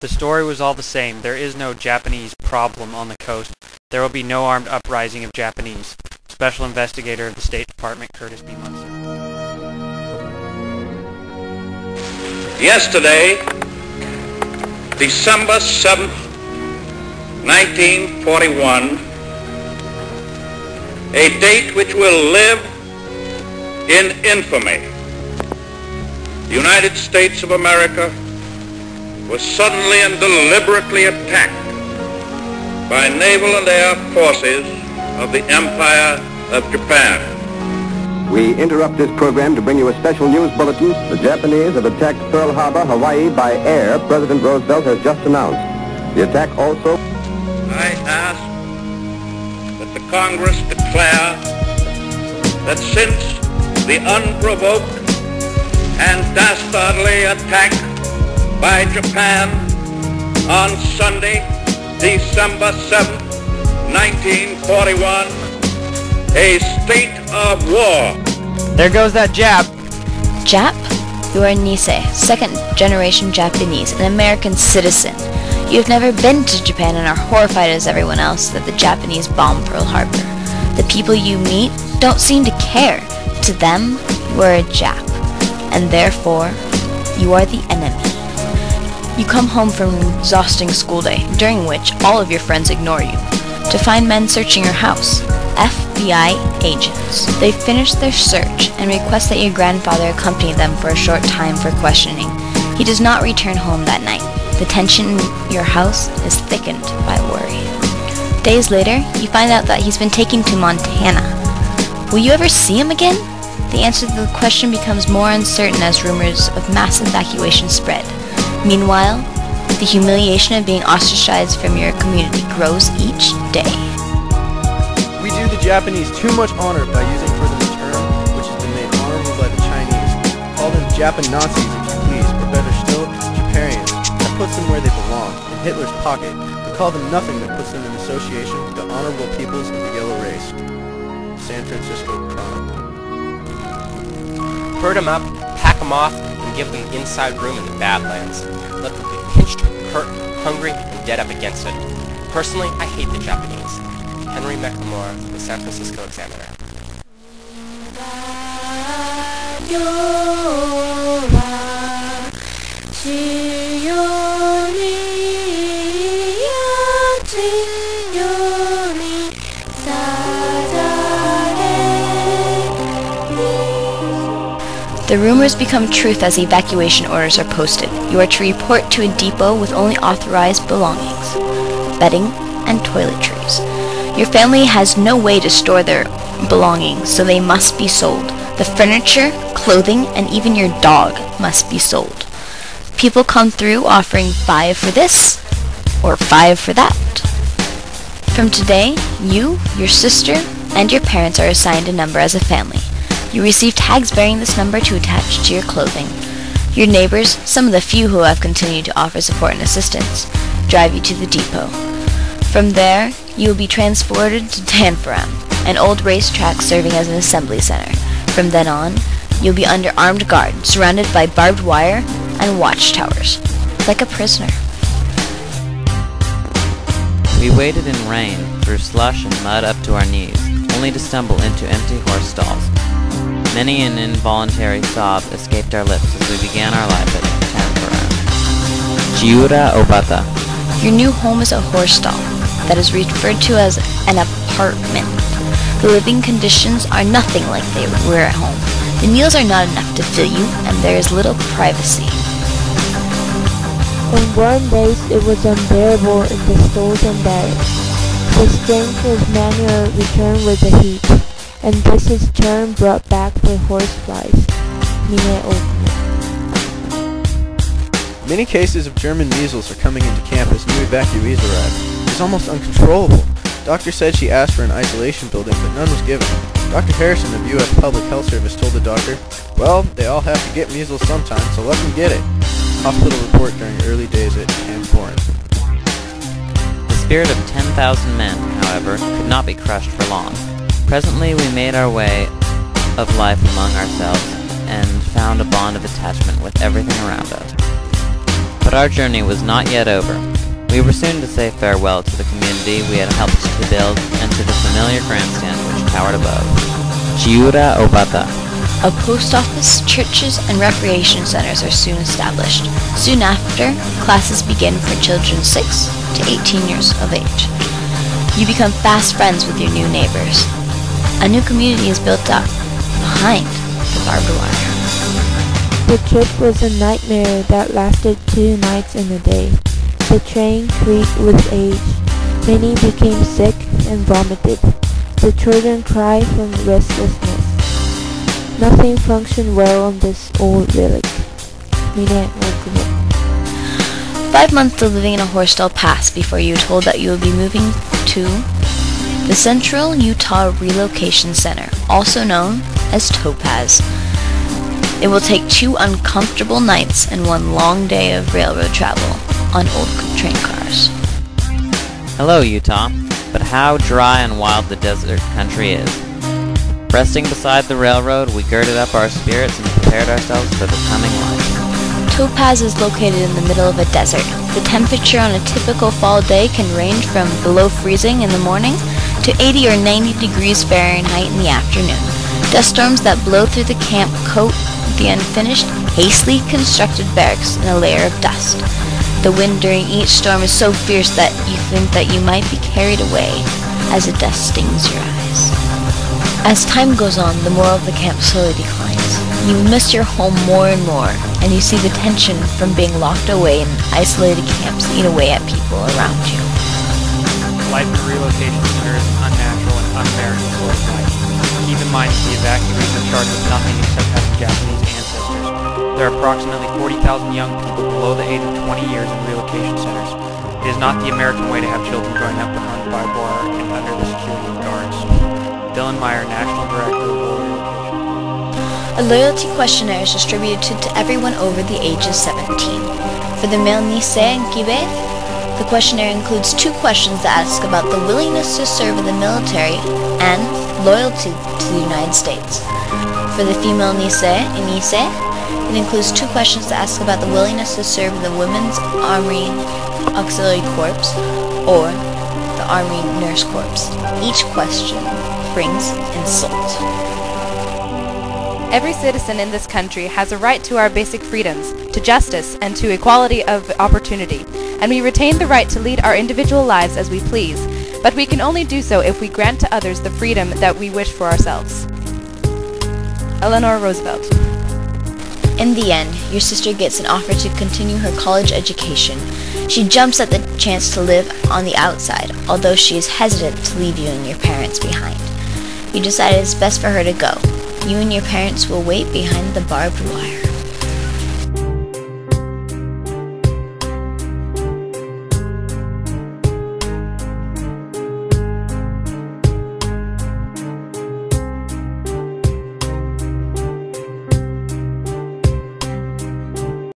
The story was all the same. There is no Japanese problem on the coast. There will be no armed uprising of Japanese. Special Investigator of the State Department, Curtis B. Munster. Yesterday, December 7th, 1941, a date which will live in infamy. The United States of America was suddenly and deliberately attacked by naval and air forces of the Empire of Japan. We interrupt this program to bring you a special news bulletin. The Japanese have attacked Pearl Harbor, Hawaii by air, President Roosevelt has just announced. The attack also... I ask that the Congress declare that since the unprovoked and dastardly attack by Japan on Sunday, December 7th, 1941, a state of war. There goes that Jap. Jap? You are Nisei, second-generation Japanese, an American citizen. You have never been to Japan and are horrified as everyone else that the Japanese bombed Pearl Harbor. The people you meet don't seem to care. To them, you are a Jap, and therefore, you are the enemy. You come home from an exhausting school day, during which all of your friends ignore you, to find men searching your house. FBI agents. They finish their search and request that your grandfather accompany them for a short time for questioning. He does not return home that night. The tension in your house is thickened by worry. Days later, you find out that he's been taken to Montana. Will you ever see him again? The answer to the question becomes more uncertain as rumors of mass evacuation spread. Meanwhile, the humiliation of being ostracized from your community grows each day. We do the Japanese too much honor by using for them a term which has been made honorable by the Chinese. Call them Japan Nazis if you please, or better still, Japarians. That puts them where they belong, in Hitler's pocket. We call them nothing that puts them in association with the honorable peoples of the yellow race. San Francisco Chronicle. Herd them up, pack them off, and give them inside room in the Badlands. Let them be pinched, hurt, hungry, and dead up against it. Personally, I hate the Japanese. Henry McLemore, the San Francisco Examiner. The rumors become truth as evacuation orders are posted. You are to report to a depot with only authorized belongings, bedding, and toiletries. Your family has no way to store their belongings, so they must be sold. The furniture, clothing, and even your dog must be sold. People come through offering 5 for this, or 5 for that. From today, you, your sister, and your parents are assigned a number as a family. You receive tags bearing this number to attach to your clothing. Your neighbors, some of the few who have continued to offer support and assistance, drive you to the depot. From there, you will be transported to Tanforam, an old racetrack serving as an assembly center. From then on, you'll be under armed guard, surrounded by barbed wire and watchtowers, like a prisoner. We waded in rain, through slush and mud up to our knees, only to stumble into empty horse stalls. Many an involuntary sob escaped our lips as we began our life at Tanforam. Jiura Obata. Your new home is a horse stall that is referred to as an apartment. The living conditions are nothing like they were at home. The meals are not enough to fill you, and there is little privacy. On warm days, it was unbearable in the stalls and barracks. The strength of manual returned with the heat, and this in turn brought back the horseflies. Many cases of German measles are coming into camp as new evacuees arrive. It's almost uncontrollable. Doctor said she asked for an isolation building, but none was given. Dr. Harrison of U.S. Public Health Service told the doctor, well, they all have to get measles sometime, so let them get it. Hospital report during early days at Camp Foreign. The spirit of 10,000 men, however, could not be crushed for long. Presently we made our way of life among ourselves and found a bond of attachment with everything around us. But our journey was not yet over. We were soon to say farewell to the community we had helped to build and to the familiar grandstand which towered above. Chiura Obata. A post office, churches, and recreation centers are soon established. Soon after, classes begin for children 6 to 18 years of age. You become fast friends with your new neighbors. A new community is built up behind the barbed wire. The trip was a nightmare that lasted 2 nights and a day. The train creaked with age. Many became sick and vomited. The children cried from restlessness. Nothing functioned well on this old relic. 5 months of living in a horse stall passed before you were told that you would be moving to the Central Utah Relocation Center, also known as Topaz. It will take 2 uncomfortable nights and 1 long day of railroad travel on old train cars. Hello, Utah. But how dry and wild the desert country is. Resting beside the railroad, we girded up our spirits and prepared ourselves for the coming life. Topaz is located in the middle of a desert. The temperature on a typical fall day can range from below freezing in the morning to 80 or 90 degrees Fahrenheit in the afternoon. Dust storms that blow through the camp coat the unfinished, hastily constructed barracks in a layer of dust. The wind during each storm is so fierce that you think that you might be carried away as the dust stings your eyes. As time goes on, the morale of the camp slowly declines. You miss your home more and more, and you see the tension from being locked away in isolated camps eat away at people around you. Life in a relocation center is an unnatural and unmerited sort of life. Keep in mind that the evacuees are charged with nothing except having Japanese ancestors. There are approximately 40,000 young people below the age of 20 years in relocation centers. It is not the American way to have children growing up behind barbed wire and under the security of guards. Dylan Meyer, National Director of Rural Relocation. A loyalty questionnaire is distributed to everyone over the age of 17. For the male Nisei and Kibe, the questionnaire includes 2 questions that ask about the willingness to serve in the military and loyalty to the United States. For the female Nisei and Issei, it includes 2 questions that ask about the willingness to serve in the Women's Army Auxiliary Corps or the Army Nurse Corps. Each question brings insult. Every citizen in this country has a right to our basic freedoms, to justice, and to equality of opportunity, and we retain the right to lead our individual lives as we please, but we can only do so if we grant to others the freedom that we wish for ourselves. Eleanor Roosevelt. In the end, your sister gets an offer to continue her college education. She jumps at the chance to live on the outside, although she is hesitant to leave you and your parents behind. You decide it's best for her to go. You and your parents will wait behind the barbed wire.